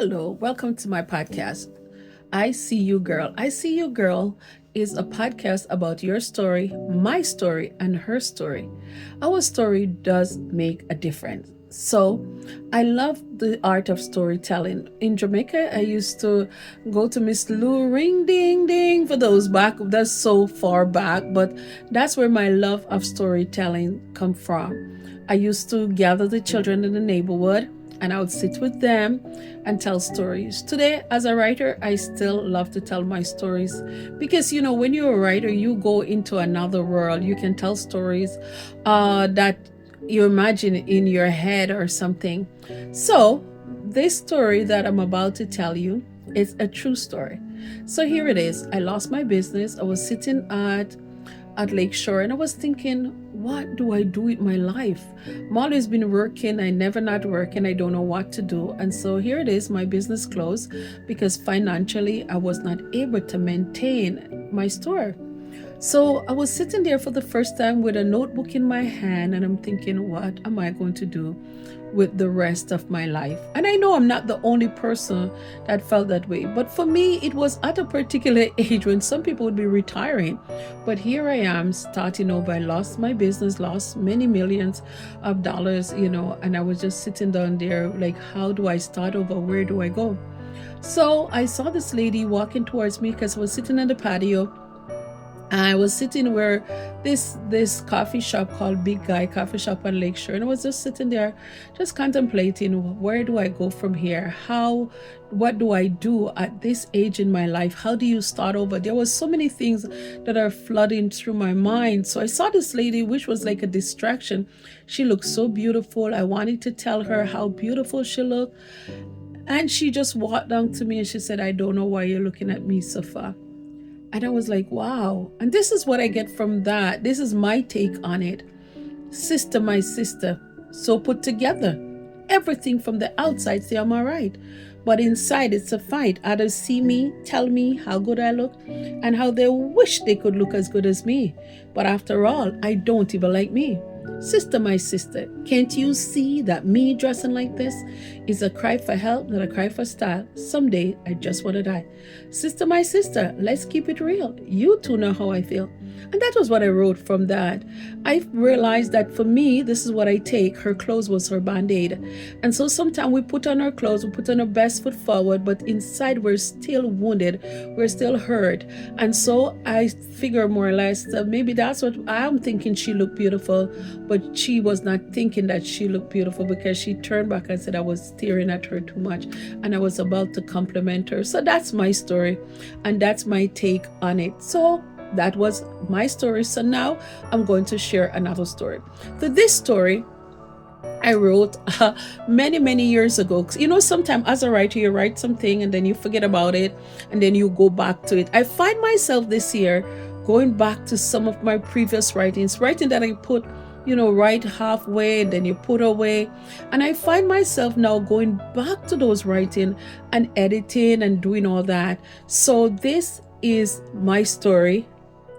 Hello, welcome to my podcast. I See You Girl. I See You Girl is a podcast about your story, my story, and her story. Our story does make a difference. So, I love the art of storytelling. In Jamaica, I used to go to Miss Lou Ring Ding Ding for those back. That's so far back, but that's where my love of storytelling come from. I used to gather the children in the neighborhood and I would sit with them and tell stories. Today, as a writer, I still love to tell my stories because, when you're a writer, you go into another world. You can tell stories that you imagine in your head or something. So, this story that I'm about to tell you is a true story. So, here it is. I lost my business. I was sitting at Lakeshore and I was thinking, what do I do with my life? I'm always been working. I never not working. I don't know what to do. And so here it is, my business closed because financially I was not able to maintain my store. So I was sitting there for the first time with a notebook in my hand and I'm thinking, what am I going to do with the rest of my life? And I know I'm not the only person that felt that way, but for me, it was at a particular age when some people would be retiring. But here I am starting over. I lost my business, lost many millions of dollars, and I was just sitting down there like, how do I start over? Where do I go? So I saw this lady walking towards me because I was sitting on the patio. I was sitting where this coffee shop called Big Guy Coffee Shop on Lakeshore, and I was just sitting there, just contemplating, where do I go from here? What do I do at this age in my life? How do you start over? There was so many things that are flooding through my mind. So I saw this lady, which was like a distraction. She looked so beautiful. I wanted to tell her how beautiful she looked. And she just walked down to me and she said, I don't know why you're looking at me so far. And I was like, wow. And this is what I get from that. This is my take on it. Sister, my sister, so put together. Everything from the outside say I'm all right. But inside it's a fight. Others see me, tell me how good I look, and how they wish they could look as good as me. But after all, I don't even like me. Sister, my sister, can't you see that me dressing like this is a cry for help, not a cry for style? Someday I just want to die. Sister, my sister, let's keep it real. You two know how I feel. And that was what I wrote from that. I realized that for me, this is what I take. Her clothes was her band-aid. And so sometimes we put on our clothes, we put on our best foot forward, but inside we're still wounded. We're still hurt. And so I figure more or less that maybe that's what I'm thinking. She looked beautiful, but she was not thinking that she looked beautiful because she turned back and said I was staring at her too much and I was about to compliment her. So that's my story and that's my take on it. So that was my story. So now I'm going to share another story. So this story I wrote many years ago. Sometimes as a writer, you write something and then you forget about it and then you go back to it. I find myself this year going back to some of my previous writing that I put write halfway and then you put away. And I find myself now going back to those writing and editing and doing all that. So this is my story.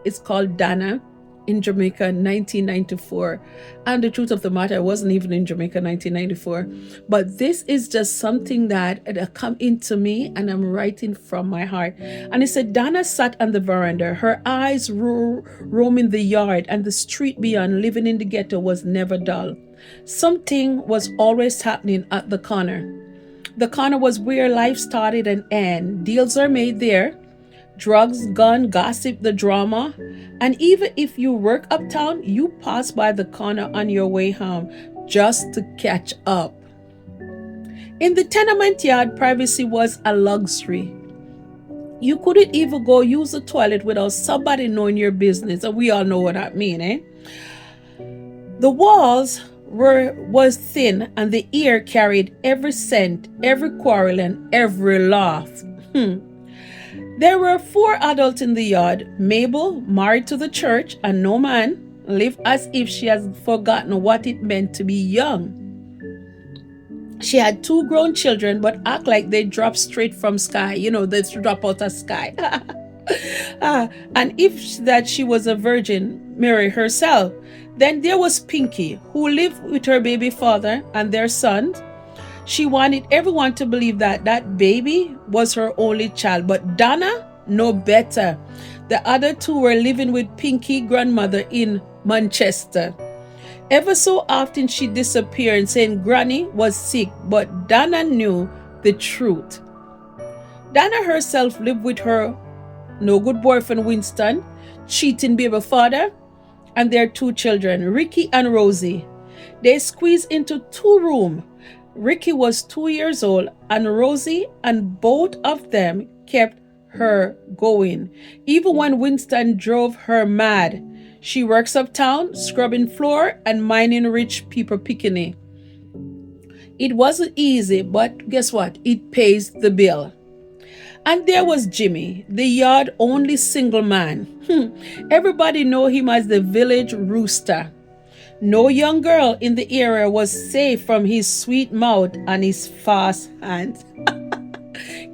It's called Dana in Jamaica 1994. And the truth of the matter, I wasn't even in Jamaica 1994. But this is just something that come into me and I'm writing from my heart. And it said, Dana sat on the veranda, her eyes roaming the yard and the street beyond. Living in the ghetto was never dull. Something was always happening at the corner. The corner was where life started and ended. Deals are made there. Drugs, gun, gossip, the drama. And even if you work uptown, you pass by the corner on your way home just to catch up. In the tenement yard, privacy was a luxury. You couldn't even go use the toilet without somebody knowing your business. And we all know what that means, eh? The walls was thin and the air carried every scent, every quarrel, and every laugh. There were 4 adults in the yard. Mabel, married to the church, and no man, lived as if she has forgotten what it meant to be young. She had 2 grown children, but act like they dropped straight from sky. They drop out of sky. And if that she was a virgin, Mary herself. Then there was Pinky, who lived with her baby father and their son. She wanted everyone to believe that that baby was her only child, but Donna no better. The other two were living with Pinky grandmother in Manchester. Ever so often she disappeared, saying Granny was sick, but Donna knew the truth. Donna herself lived with her no good boyfriend Winston, cheating baby father, and their two children, Ricky and Rosie. They squeezed into 2 rooms. Ricky was 2 years old and Rosie, and both of them kept her going. Even when Winston drove her mad. She works uptown, scrubbing floor and minding rich people picnic. It wasn't easy, but guess what? It pays the bill. And there was Jimmy, the yard only single man. Everybody know him as the village rooster. No young girl in the area was safe from his sweet mouth and his fast hands.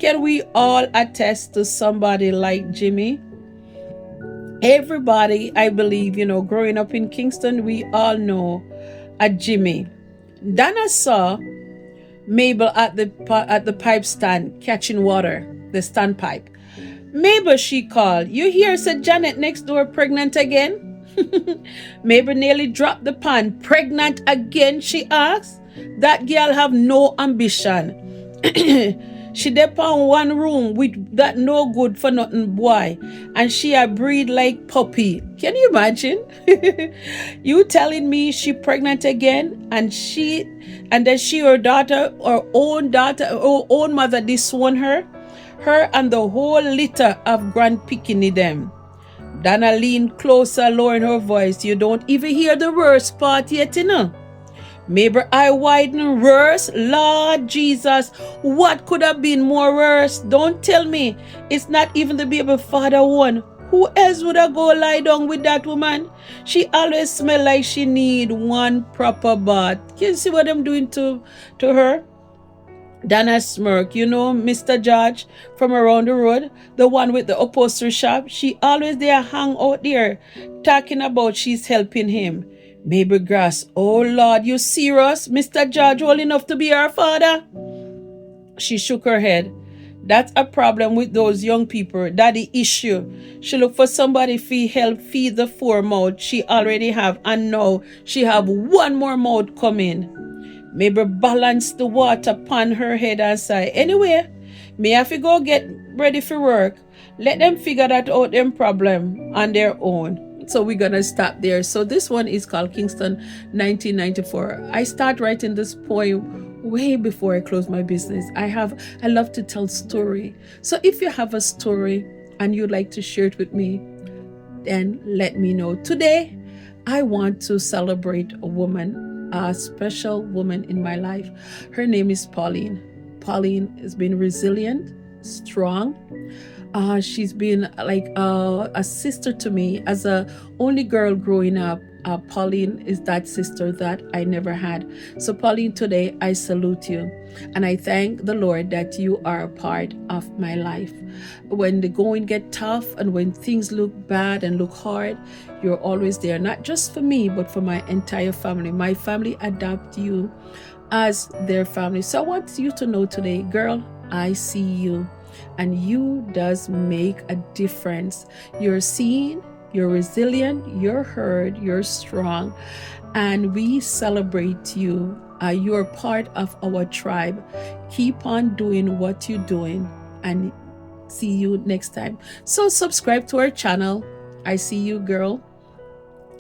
Can we all attest to somebody like Jimmy? Everybody, I believe, growing up in Kingston, we all know a Jimmy. Donna saw Mabel at the pipe stand catching water, the standpipe. Mabel, she called. You hear, said Janet next door pregnant again? Mabel nearly dropped the pan. Pregnant again, she asked. That girl have no ambition. She dey on one room with that no good for nothing boy, and she a breed like puppy. Can you imagine? You telling me she pregnant again, and then she her daughter, her own mother disown her and the whole litter of grand picking them. Donna leaned closer, lowering her voice. You don't even hear the worst part yet, Mabel eye widen. Worse? Lord Jesus, what could have been more worse? Don't tell me it's not even the baby father one. Who else would have go lie down with that woman? She always smell like she need one proper bath. Can you see what I'm doing to her? Donna smirk. Mr. George from around the road, the one with the upholstery shop, she always there hang out there talking about she's helping him. Mabel gasped. Oh Lord, you serious? Mr. George old enough to be our father? She shook her head. That's a problem with those young people. Daddy issue. She look for somebody to help feed the 4 mouth she already have, and now she have 1 more mouth coming. Mabel balanced the water upon her head and sighed. Anyway, me have to go get ready for work. Let them figure that out them problem on their own. So we're gonna stop there. So this one is called Kingston 1994. I start writing this poem way before I close my business. I love to tell story. So if you have a story and you'd like to share it with me, then let me know. Today, I want to celebrate a woman, a special woman in my life. Her name is Pauline. Pauline has been resilient, strong. She's been like a sister to me as a only girl growing up. Pauline is that sister that I never had. So Pauline, today I salute you and I thank the Lord that you are a part of my life. When the going get tough and when things look bad and look hard, you're always there, not just for me, but for my entire family. My family adopt you as their family. So I want you to know today, girl, I see you. And you does make a difference. You're seen, you're resilient, you're heard, you're strong, and we celebrate you. You're part of our tribe. Keep on doing what you're doing, and see you next time. So subscribe to our channel. I See You Girl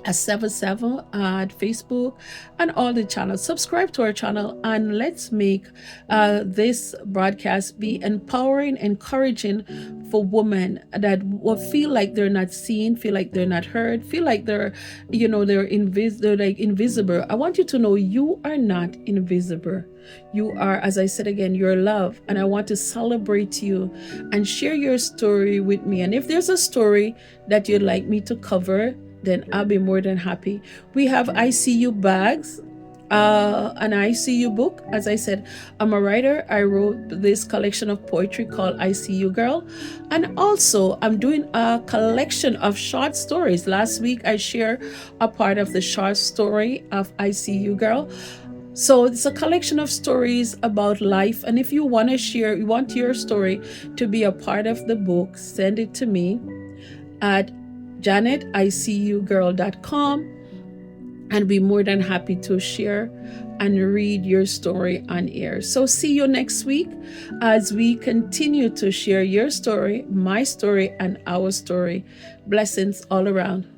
at 77 at Facebook and all the channels. Subscribe to our channel and let's make this broadcast be empowering, encouraging for women that will feel like they're not seen, feel like they're not heard, feel like they're like invisible. I want you to know you are not invisible. You are, as I said again, you're loved, and I want to celebrate you and share your story with me. And if there's a story that you'd like me to cover, then I'll be more than happy. We have ICU bags, an ICU book. As I said, I'm a writer. I wrote this collection of poetry called ICU Girl. And also I'm doing a collection of short stories. Last week I shared a part of the short story of ICU Girl. So it's a collection of stories about life. And if you want to share, you want your story to be a part of the book, send it to me at janeticugirl.com, and be more than happy to share and read your story on air. So see you next week as we continue to share your story, my story, and our story. Blessings all around.